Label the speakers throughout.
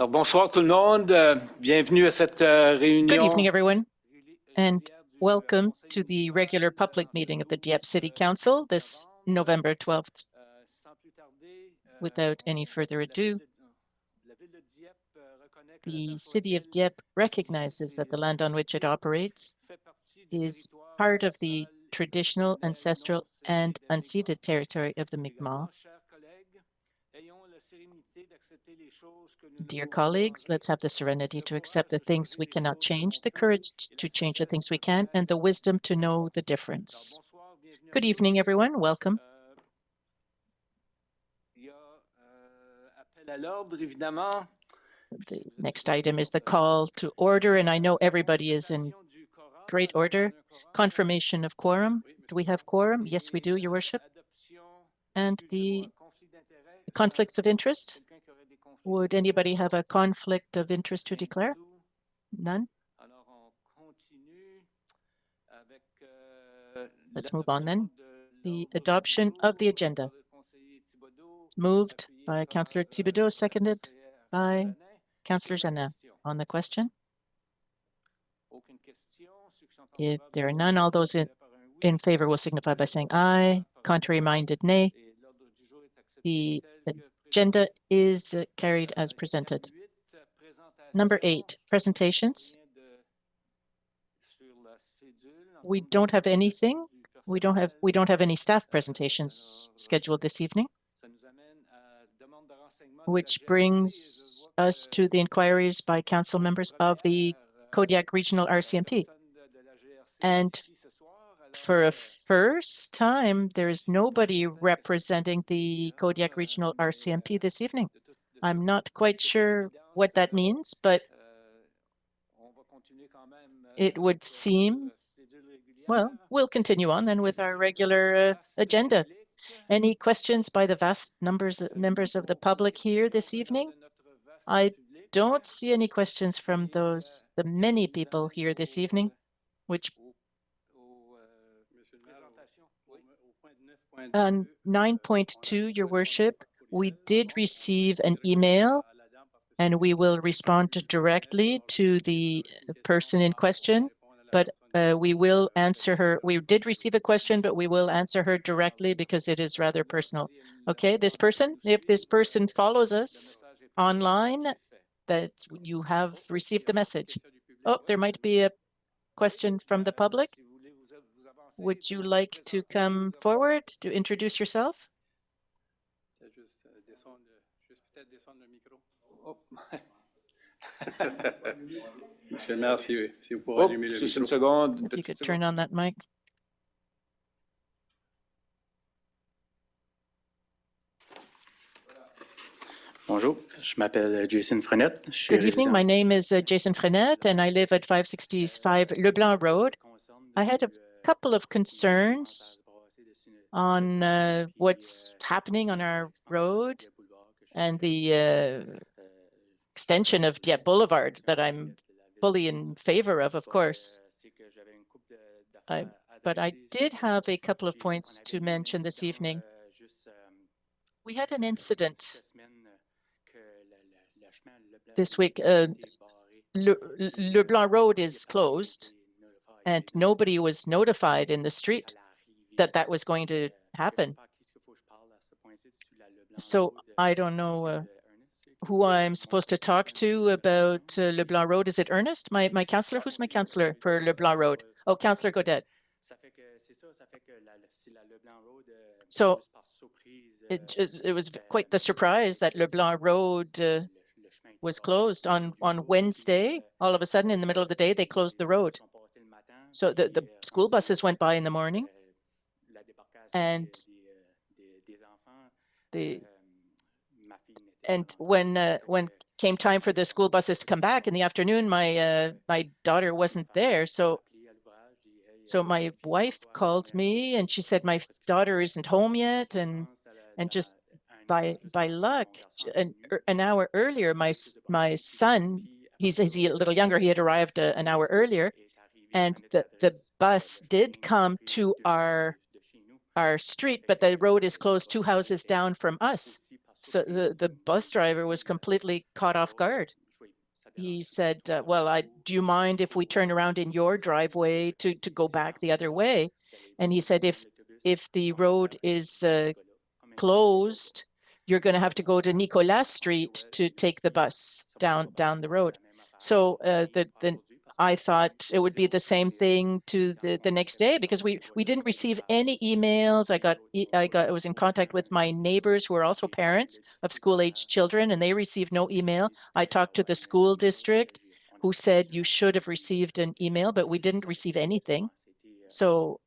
Speaker 1: Alors, bonsoir tout le monde. Bienvenue à cette réunion.
Speaker 2: Good evening, everyone, and welcome to the regular public meeting of the Dieppe City Council this November 12th. Without any further ado, the City of Dieppe recognizes that the land on which it operates is part of the traditional, ancestral, and unceded territory of the Mi'kmaq. Dear colleagues, let's have the serenity to accept the things we cannot change, the courage to change the things we can, and the wisdom to know the difference. Good evening, everyone. Welcome. The next item is the call to order, and I know everybody is in great order. Confirmation of quorum. Do we have quorum? Yes, we do, Your Worship. And the conflicts of interest? Would anybody have a conflict of interest to declare? None? Let's move on then. The adoption of the agenda. Moved by Councillor Thibodeau, seconded by Councillor Jeannin. On the question? If there are none, all those in favor will signify by saying aye. Contrary-minded, nay. The agenda is carried as presented. Number 8, presentations. We don't have anything. We don't have any staff presentations scheduled this evening, which brings us to the inquiries by council members of the Kodiak Regional RCMP. And for a first time, there is nobody representing the Kodiak Regional RCMP this evening. I'm not quite sure what that means, but it would seem, well, we'll continue on then with our regular agenda. Any questions by the vast members of the public here this evening? I don't see any questions from the many people here this evening, which on 9.2, Your Worship, we did receive an email and we will respond directly to the person in question, but we will answer her. We did receive a question, but we will answer her directly because it is rather personal. Okay, this person, if this person follows us online, that you have received the message. Oh, there might be a question from the public. Would you like to come forward to introduce yourself?
Speaker 3: Monsieur le maire, si vous pourrez allumer le micro.
Speaker 2: If you could turn on that mic.
Speaker 3: Bonjour, je m'appelle Jason Frenette.
Speaker 2: Good evening, my name is Jason Frenette and I live at 565 Leblanc Road. I had a couple of concerns on what's happening on our road and the extension of Dieppe Boulevard that I'm fully in favor of course. But I did have a couple of points to mention this evening. We had an incident this week. Leblanc Road is closed and nobody was notified in the street that that was going to happen. So I don't know who I'm supposed to talk to about Leblanc Road. Is it Ernest, my councillor? Who's my councillor for Leblanc Road? Oh, Councillor Godet. So it was quite the surprise that Leblanc Road was closed on Wednesday. All of a sudden, in the middle of the day, they closed the road. So the school buses went by in the morning, and when came time for the school buses to come back in the afternoon, my daughter wasn't there. So my wife called me and she said my daughter isn't home yet, and just by luck, an hour earlier, my son, he's a little younger, he had arrived an hour earlier, and the bus did come to our street, but the road is closed 2 houses down from us. So the bus driver was completely caught off guard. He said, well, do you mind if we turn around in your driveway to go back the other way? And he said, if the road is closed, you're going to have to go to Nicolas Street to take the bus down the road. So I thought it would be the same thing to the next day, because we didn't receive any emails. I was in contact with my neighbors who are also parents of school-aged children, and they received no email. I talked to the school district, who said you should have received an email, but we didn't receive anything. So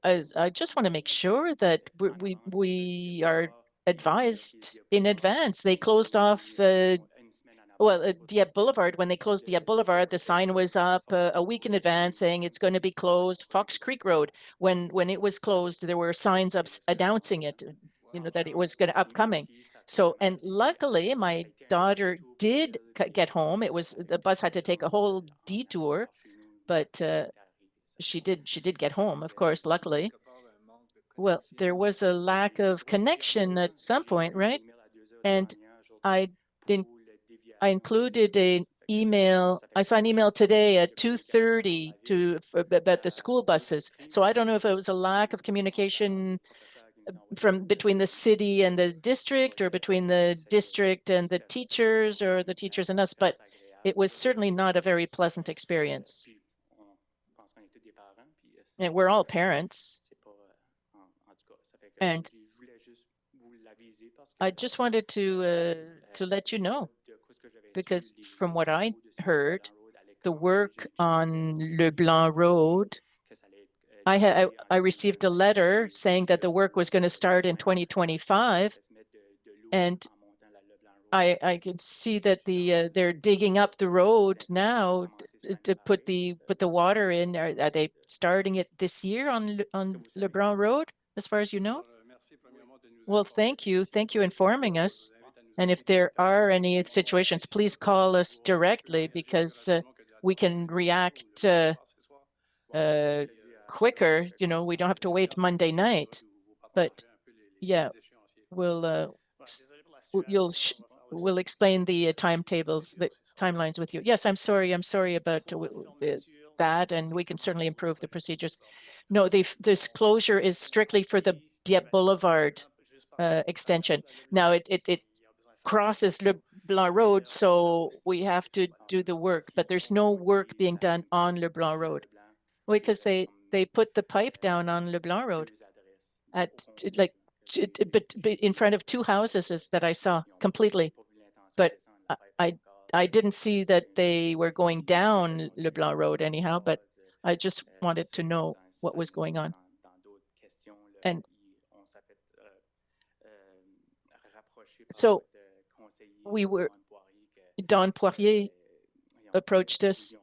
Speaker 2: I just want to make sure that we are advised in advance. They closed off Dieppe Boulevard. When they closed Dieppe Boulevard, the sign was up a week in advance saying it's going to be closed. Fox Creek Road, when it was closed, there were signs up announcing it, that it was going to upcoming. So, and luckily, my daughter did get home. The bus had to take a whole detour, but she did get home, of course, luckily. Well, there was a lack of connection at some point, right? And I included an email. I saw an email today at 2:30 about the school buses. So I don't know if it was a lack of communication between the city and the district, or between the district and the teachers, or the teachers and us, but it was certainly not a very pleasant experience. And we're all parents. And I just wanted to let you know, because from what I heard, the work on Leblanc Road, I received a letter saying that the work was going to start in 2025, and I can see that they're digging up the road now to put the water in. Are they starting it this year on Leblanc Road, as far as you know? Well, thank you informing us. And if there are any situations, please call us directly, because we can react quicker. We don't have to wait Monday night. But yeah, we'll explain the timetables, the timelines with you. Yes, I'm sorry about that, and we can certainly improve the procedures. No, this closure is strictly for the Dieppe Boulevard extension. Now it crosses Le Blanc Road, so we have to do the work, but there's no work being done on Le Blanc Road, because they put the pipe down on Le Blanc Road but in front of two houses that I saw completely. But I didn't see that they were going down Le Blanc Road anyhow, but I just wanted to know what was going on. And so Don Poirier approached us,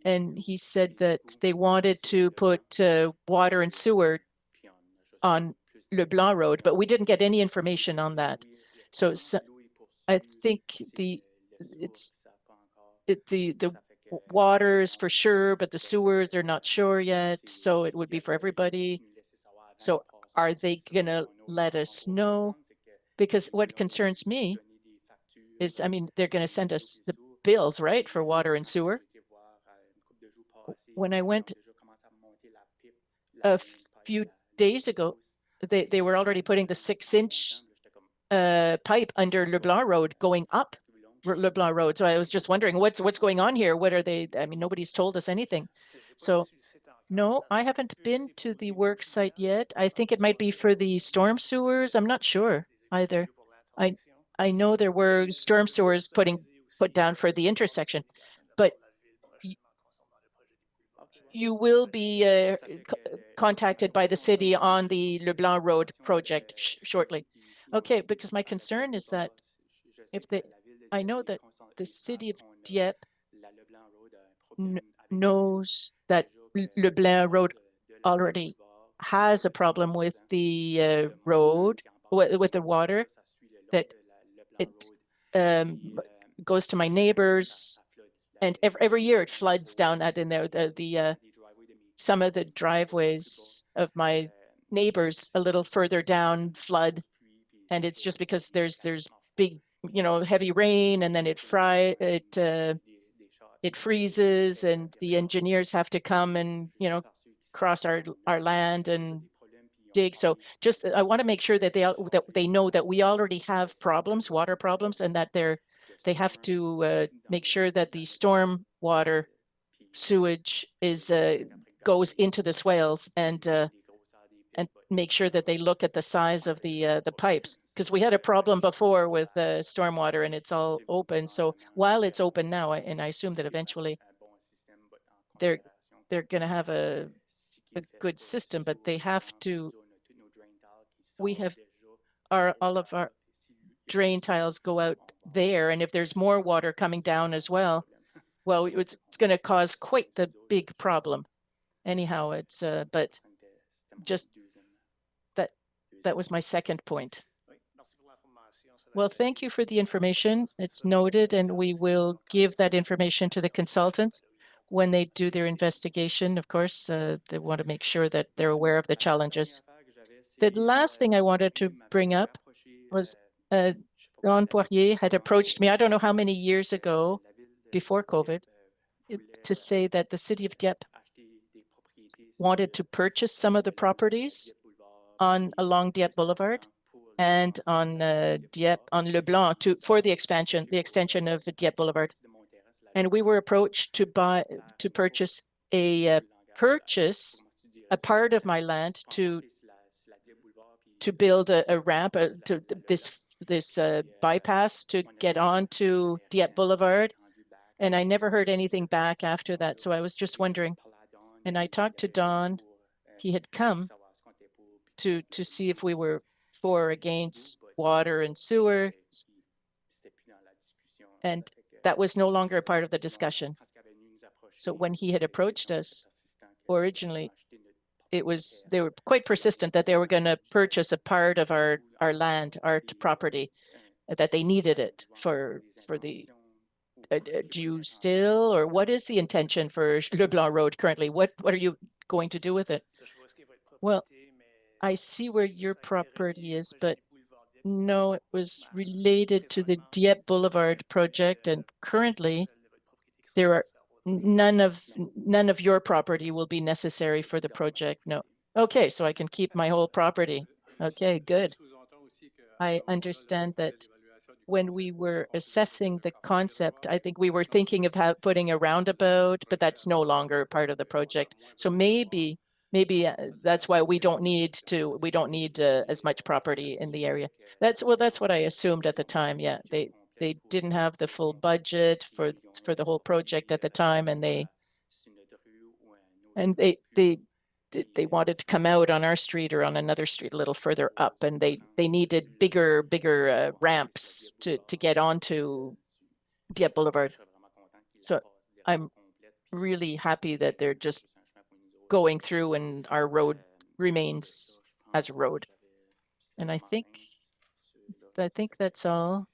Speaker 2: and he said that they wanted to put water and sewer on Le Blanc Road, but we didn't get any information on that. So I think the water is for sure, but the sewers, they're not sure yet. So it would be for everybody. So are they gonna let us know? Because what concerns me is, they're gonna send us the bills, right, for water and sewer. When I went a few days ago, they were already putting the 6-inch pipe under Le Blanc Road going up Le Blanc Road. So I was just wondering what's going on here. What are they? Nobody's told us anything. So no, I haven't been to the work site yet. I think it might be for the storm sewers. I'm not sure either. I know there were storm sewers put down for the intersection, but you will be contacted by the city on the Le Blanc Road project shortly. Okay, because my concern is that I know that the city of Dieppe knows that Le Blanc Road already has a problem with the road, with the water, that it goes to my neighbors, and every year it floods down in there. some of the driveways of my neighbors a little further down flood, and it's just because there's big, heavy rain, and then it freezes, and the engineers have to come and cross our land and dig. So just I want to make sure that they know that we already have problems, water problems, and that they have to make sure that the storm water sewage goes into the swales, and make sure that they look at the size of the pipes, because we had a problem before with stormwater, and it's all open. So while it's open now, and I assume that eventually they're going to have a good system, but they have to. We have all of our drain tiles go out there, and if there's more water coming down as well, it's going to cause quite the big problem. Anyhow, it's but just that was my second point. Well, thank you for the information. It's noted, and we will give that information to the consultants when they do their investigation. Of course, they want to make sure that they're aware of the challenges. The last thing I wanted to bring up was Ron Poirier had approached me, I don't know how many years ago, before COVID, to say that the city of Dieppe wanted to purchase some of the properties along Dieppe Boulevard and on Dieppe, on Leblanc, for the extension of Dieppe Boulevard. And we were approached to purchase a part of my land to build a ramp to this bypass to get onto Dieppe Boulevard. And I never heard anything back after that. So I was just wondering, and I talked to Don. He had come to see if we were for or against water and sewer. And that was no longer a part of the discussion. So when he had approached us originally, they were quite persistent that they were going to purchase a part of our land, our property, that they needed it for the. Do you still, or what is the intention for Leblanc Road currently? What are you going to do with it? Well, I see where your property is, but no, it was related to the Dieppe Boulevard project, and currently there are none of your property will be necessary for the project. No. Okay, so I can keep my whole property. Okay, good. I understand that when we were assessing the concept, I think we were thinking of putting a roundabout, but that's no longer part of the project. So maybe that's why we don't need as much property in the area. That's what I assumed at the time. Yeah, they didn't have the full budget for the whole project at the time, and they wanted to come out on our street or on another street a little further up, and they needed bigger ramps to get onto Dieppe Boulevard. So I'm really happy that they're just going through and our road remains as a road. And I think that's all.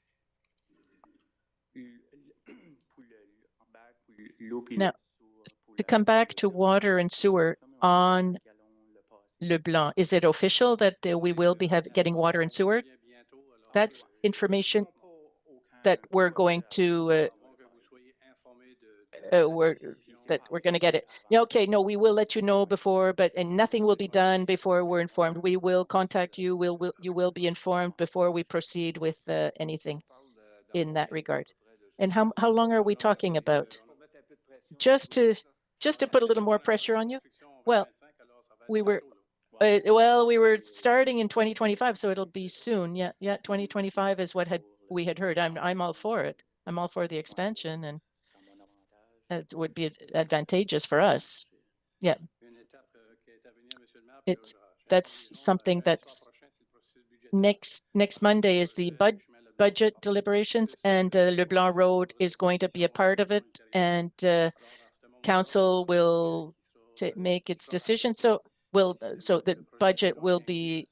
Speaker 2: Now, to come back to water and sewer on Leblanc, is it official that we will be getting water and sewer? That's information that we're going to we're going to get it. Yeah, okay, no, we will let you know before, and nothing will be done before we're informed. We will contact you. You will be informed before we proceed with anything in that regard. And how long are we talking about? Just to put a little more pressure on you? Well, we were starting in 2025, so it'll be soon. Yeah, 2025 is what we had heard. I'm all for it. I'm all for the expansion, and it would be advantageous for us. Yeah. That's something that's next Monday is the budget deliberations, and Leblanc Road is going to be a part of it, and council will make its decision. So the budget will be,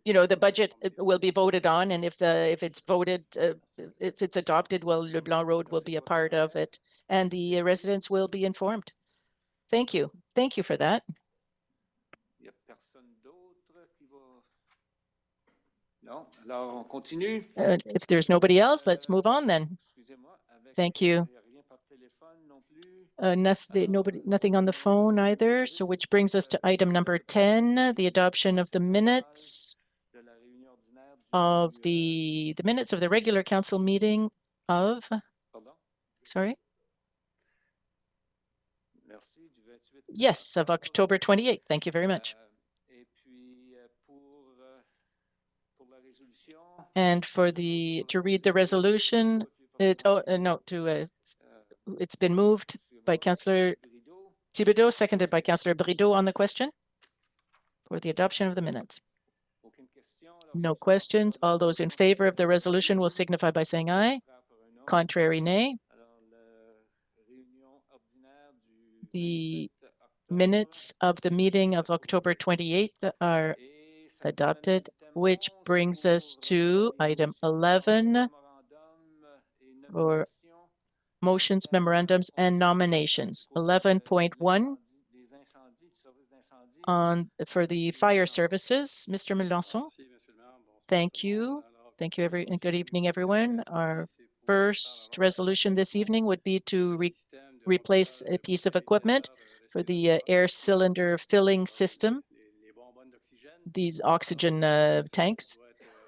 Speaker 2: the budget will be voted on, and if it's voted, if it's adopted, Leblanc Road will be a part of it, and the residents will be informed. Thank you. Thank you for that. If there's nobody else, let's move on then. Thank you. Nothing on the phone either. So which brings us to item number 10, the adoption of the minutes of the minutes of the regular council meeting of, sorry? Yes, of October 28th. Thank you very much. And to read the resolution, it's been moved by Councillor Thibodeau, seconded by Councillor Brideau on the question for the adoption of the minutes. No questions. All those in favor of the resolution will signify by saying aye. Contrary, nay. The minutes of the meeting of October 28th are adopted, which brings us to item 11 for motions, memorandums, and nominations. 11.1 for the fire services. Mr. Melançon. Thank you. Thank you, and good evening, everyone. Our first resolution this evening would be to replace a piece of equipment for the air cylinder filling system, these oxygen tanks.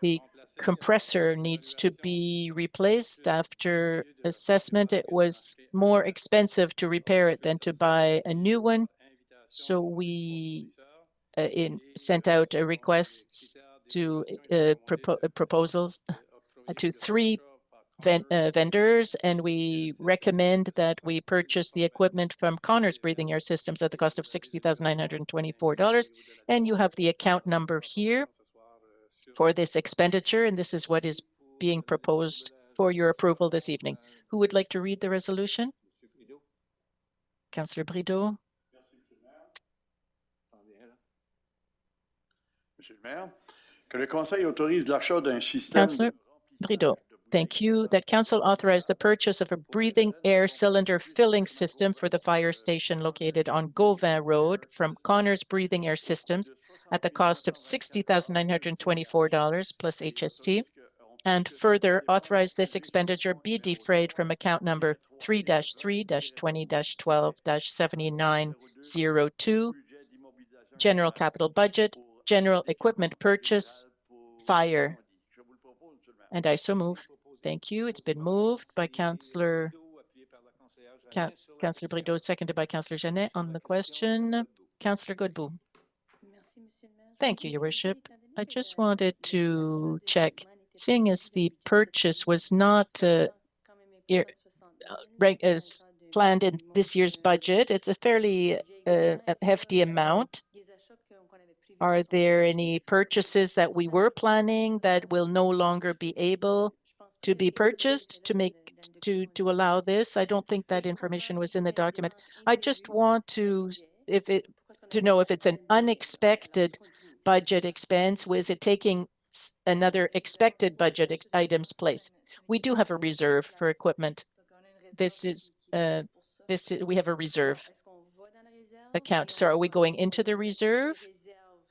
Speaker 2: The compressor needs to be replaced. After assessment, it was more expensive to repair it than to buy a new one. So we sent out requests to proposals to 3 vendors, and we recommend that we purchase the equipment from Connors Breathing Air Systems at the cost of $60,924. And you have the account number here for this expenditure, and this is what is being proposed for your approval this evening. Who would like to read the resolution? Councillor Brideau. Councillor Brideau. Thank you. That Council authorize the purchase of a breathing air cylinder filling system for the fire station located on Gauvin Road from Connors Breathing Air Systems at the cost of $60,924 plus HST, and further authorize this expenditure be defrayed from account number 3-3-20-12-7902, General Capital Budget, General Equipment Purchase, Fire. And I so move. Thank you. It's been moved by Councillor Brideau, seconded by Councillor Jeannet on the question. Councillor Godbout. Thank you, Your Worship. I just wanted to check, seeing as the purchase was not as planned in this year's budget, it's a fairly hefty amount. Are there any purchases that we were planning that will no longer be able to be purchased to allow this? I don't think that information was in the document. I just want to know if it's an unexpected budget expense. Was it taking another expected budget item's place? We do have a reserve for equipment. We have a reserve account. So are we going into the reserve?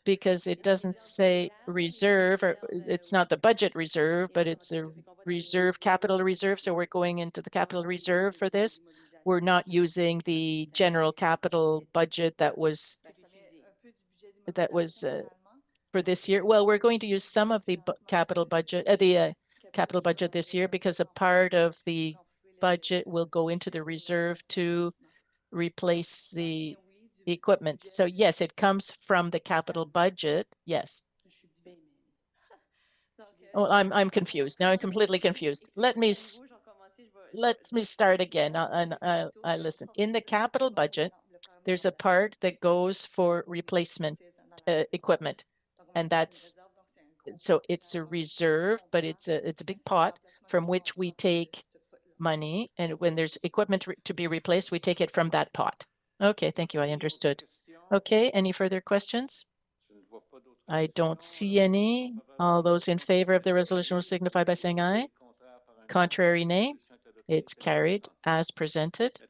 Speaker 2: Because it doesn't say reserve, or it's not the budget reserve, but it's a reserve, capital reserve. So we're going into the capital reserve for this. We're not using the general capital budget that was for this year. Well, we're going to use some of the capital budget, this year, because a part of the budget will go into the reserve to replace the equipment. So yes, it comes from the capital budget. Yes. Oh, I'm confused. Now I'm completely confused. Let me start again. I listen. In the capital budget, there's a part that goes for replacement equipment, and so it's a reserve, but it's a big pot from which we take money, and when there's equipment to be replaced, we take it from that pot. Okay, thank you. I understood. Okay, any further questions? I don't see any. All those in favor of the resolution will signify by saying aye. Contrary, nay. It's carried as presented.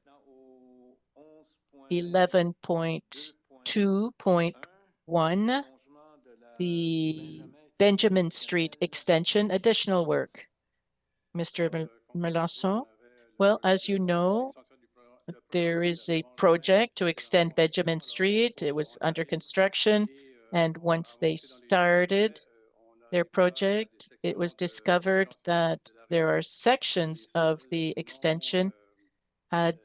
Speaker 2: 11.2.1, the Benjamin Street extension, additional work. Mr. Melanson, well, as you know, there is a project to extend Benjamin Street. It was under construction, and once they started their project, it was discovered that there are sections of the extension had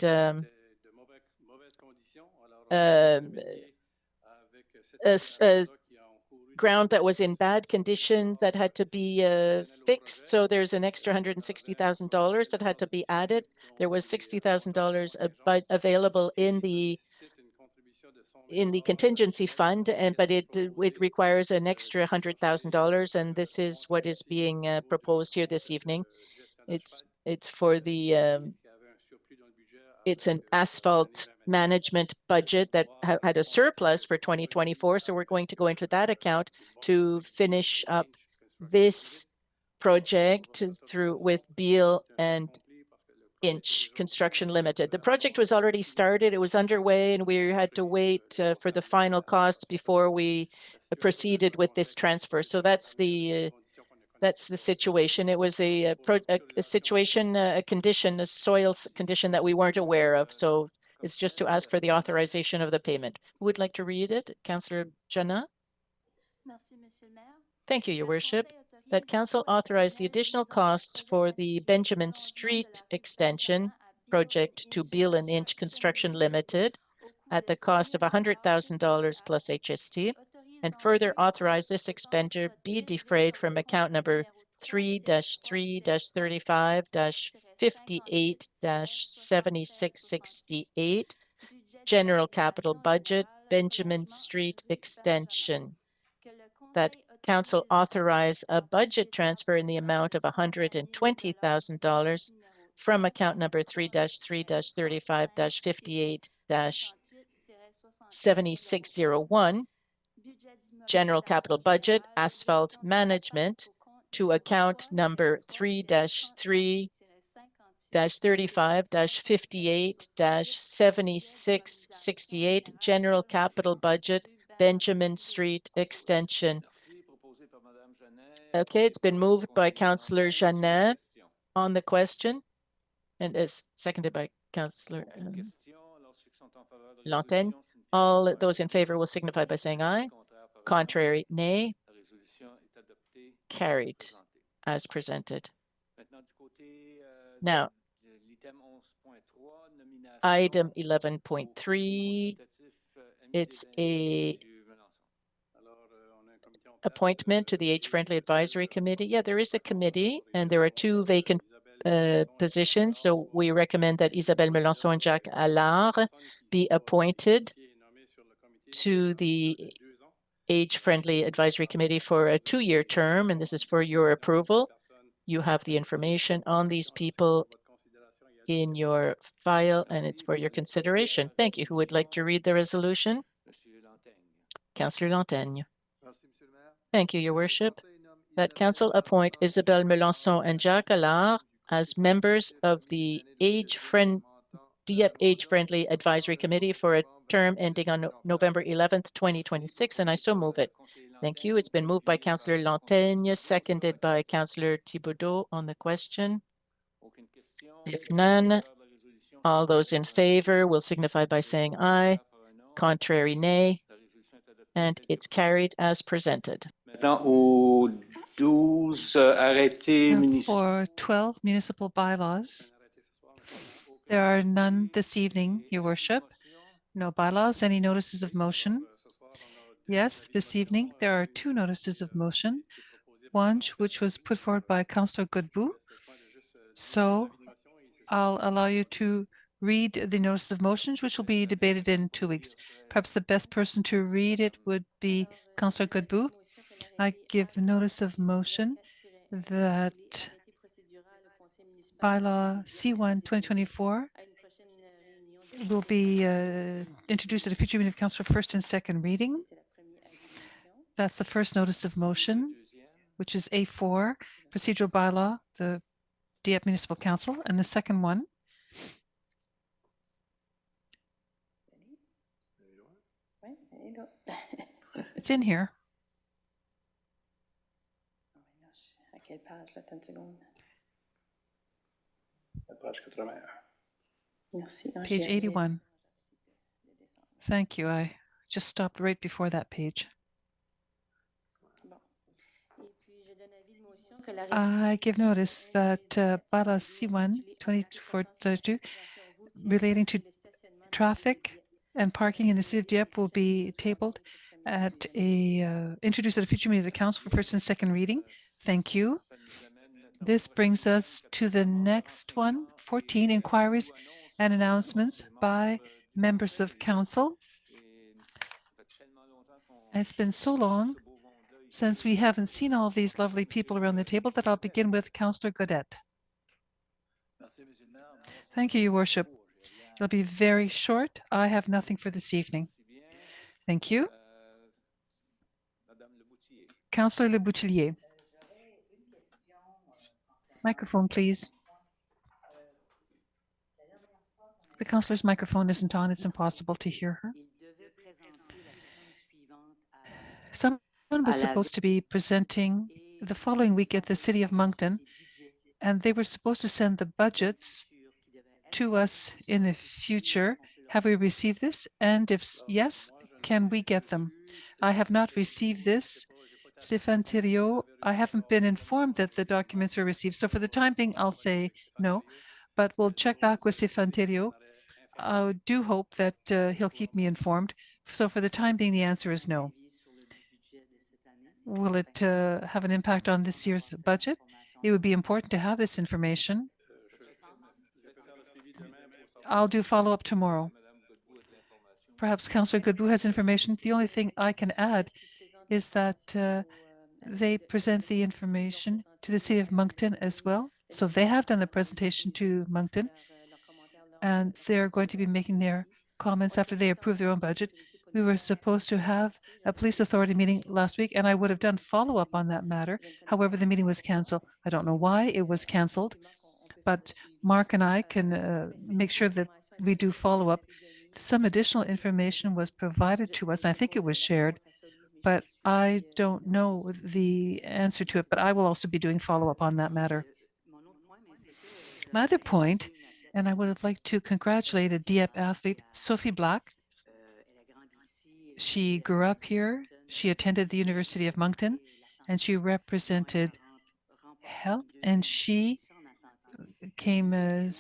Speaker 2: ground that was in bad condition that had to be fixed. So there's an extra $160,000 that had to be added. There was $60,000 available in the contingency fund, but it requires an extra $100,000, and this is what is being proposed here this evening. It's for the it's an asphalt management budget that had a surplus for 2024. So we're going to go into that account to finish up this project with Ville and Inch Construction Limited. The project was already started, it was underway, and we had to wait for the final cost before we proceeded with this transfer. So that's the situation. It was a situation, a condition, a soil condition that we weren't aware of. So it's just to ask for the authorization of the payment. Who would like to read it? Councillor Jana? Thank you, Your Worship. That Council authorized the additional costs for the Benjamin Street extension project to Ville and Inch Construction Limited at the cost of $100,000 plus HST, and further authorize this expenditure be defrayed from account number 3-3-35-58-7668, General Capital Budget, Benjamin Street Extension. That Council authorize a budget transfer in the amount of $120,000 from account number 3-3-35-58-7601, General Capital Budget, Asphalt Management, to account number 3-3-35-58-7668, General Capital Budget, Benjamin Street Extension. Okay, it's been moved by Councillor Jeannet on the question, and is seconded by Councillor Lantaigne. All those in favor will signify by saying aye. Contrary, nay. Carried as presented. Now, item 11.3, it's a appointment to the Age-Friendly Advisory Committee. Yeah, there is a committee, and there are two vacant positions. So we recommend that Isabelle Melançon and Jacques Allard be appointed to the Age-Friendly Advisory Committee for a 2-year term, and this is for your approval. You have the information on these people in your file, and it's for your consideration. Thank you. Who would like to read the resolution? Councillor Lantaigne. Thank you, Your Worship. That Council appoint Isabelle Melançon and Jacques Allard as members of the Dieppe Age-Friendly Advisory Committee for a term ending on November 11th, 2026, and I so move it. Thank you. It's been moved by Councillor Lantaigne, seconded by Councillor Thibodeau on the question. If none, all those in favor will signify by saying aye. Contrary, nay. And it's carried as presented.
Speaker 1: For
Speaker 4: 12 municipal bylaws, there are none this evening, Your Worship. No bylaws. Any notices of motion? Yes, this evening there are 2 notices of motion. One which was put forward by Councillor Godbout. So I'll allow you to read the notice of motions, which will be debated in 2 weeks. Perhaps the best person to read it would be Councillor Godbout. I give notice of motion that bylaw C1 2024 will be introduced at a future meeting of Council for first and second reading. That's the first notice of motion, which is A4, procedural bylaw, the Dieppe Municipal Council. And the second one It's in here.
Speaker 3: Page 81.
Speaker 4: Page 81. Thank you. I just stopped right before that page. I give notice that bylaw C1 2432 relating to traffic and parking in the city of Dieppe will be tabled at introduced at a future meeting of the council for first and second reading. Thank you. This brings us to the next one, 14 inquiries and announcements by members of council. It's been so long since we haven't seen all these lovely people around the table that I'll begin with Councillor Godet. Thank you, Your Worship. It'll be very short. I have nothing for this evening. Thank you. Councillor Le Boutillier. Microphone, please. The councillor's microphone isn't on. It's impossible to hear her. Someone was supposed to be presenting the following week at the City of Moncton, and they were supposed to send the budgets to us in the future. Have we received this? And if yes, can we get them? I have not received this. Stéphane Thériault, I haven't been informed that the documents were received. So for the time being, I'll say no, but we'll check back with Stéphane Thériault. I do hope that he'll keep me informed. So for the time being, the answer is no. Will it have an impact on this year's budget? It would be important to have this information. I'll do follow-up tomorrow. Perhaps Councillor Godbout has information. The only thing I can add is that they present the information to the City of Moncton as well. So they have done the presentation to Moncton, and they're going to be making their comments after they approve their own budget. We were supposed to have a police authority meeting last week, and I would have done follow-up on that matter. However, the meeting was canceled. I don't know why it was canceled, but Mark and I can make sure that we do follow-up. Some additional information was provided to us. I think it was shared, but I don't know the answer to it, but I will also be doing follow-up on that matter. My other point, and I would have liked to congratulate a Dieppe athlete, Sophie Black. She grew up here. She attended the University of Moncton, and she represented health, and she came in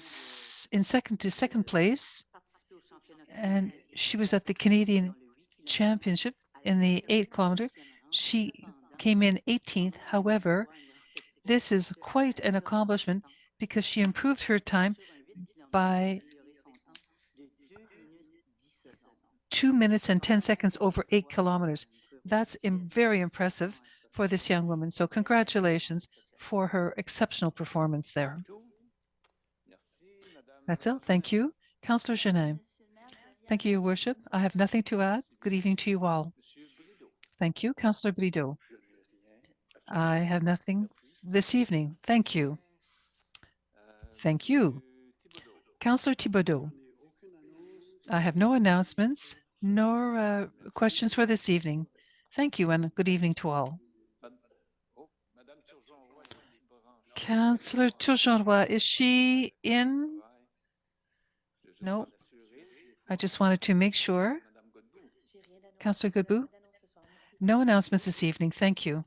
Speaker 4: second place, and she was at the Canadian Championship in the 8 km. She came in 18th. However, this is quite an accomplishment because she improved her time by 2 minutes and 10 seconds over 8 kilometers. That's very impressive for this young woman. So congratulations for her exceptional performance there. That's it. Thank you. Councillor Genet. Thank you, Your Worship. I have nothing to add. Good evening to you all. Thank you. Councillor Brideau. I have nothing this evening. Thank you. Thank you. Councillor Thibodeau. I have no announcements nor questions for this evening. Thank you and good evening to all. Councillor Turgeon-Roy, is she in? No. I just wanted to make sure. Councillor Godbout? No announcements this evening. Thank you.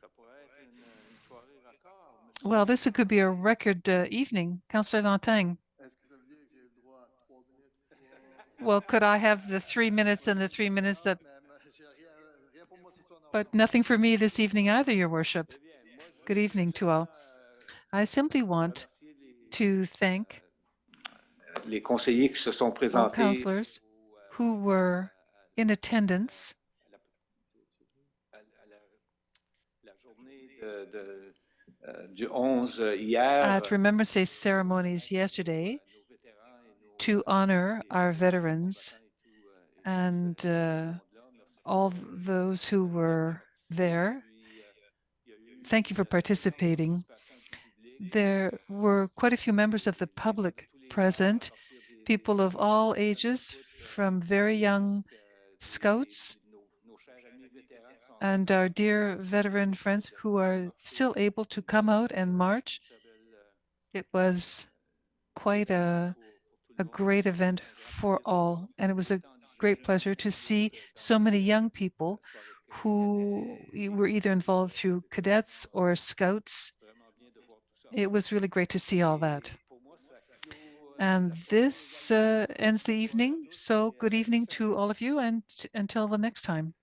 Speaker 4: Well, this could be a record evening. Councillor Lantang. Well, could I have the 3 minutes and the 3 minutes that... But nothing for me this evening either, Your Worship. Good evening to all. I simply want to thank all councillors who were in attendance at Remembrance Day ceremonies yesterday to honor our veterans and all those who were there. Thank you for participating. There were quite a few members of the public present, people of all ages, from very young scouts and our dear veteran friends who are still able to come out and march. It was quite a great event for all, and it was a great pleasure to see so many young people who were either involved through cadets or scouts. It was really great to see all that. And this ends the evening. So good evening to all of you, and until the next time.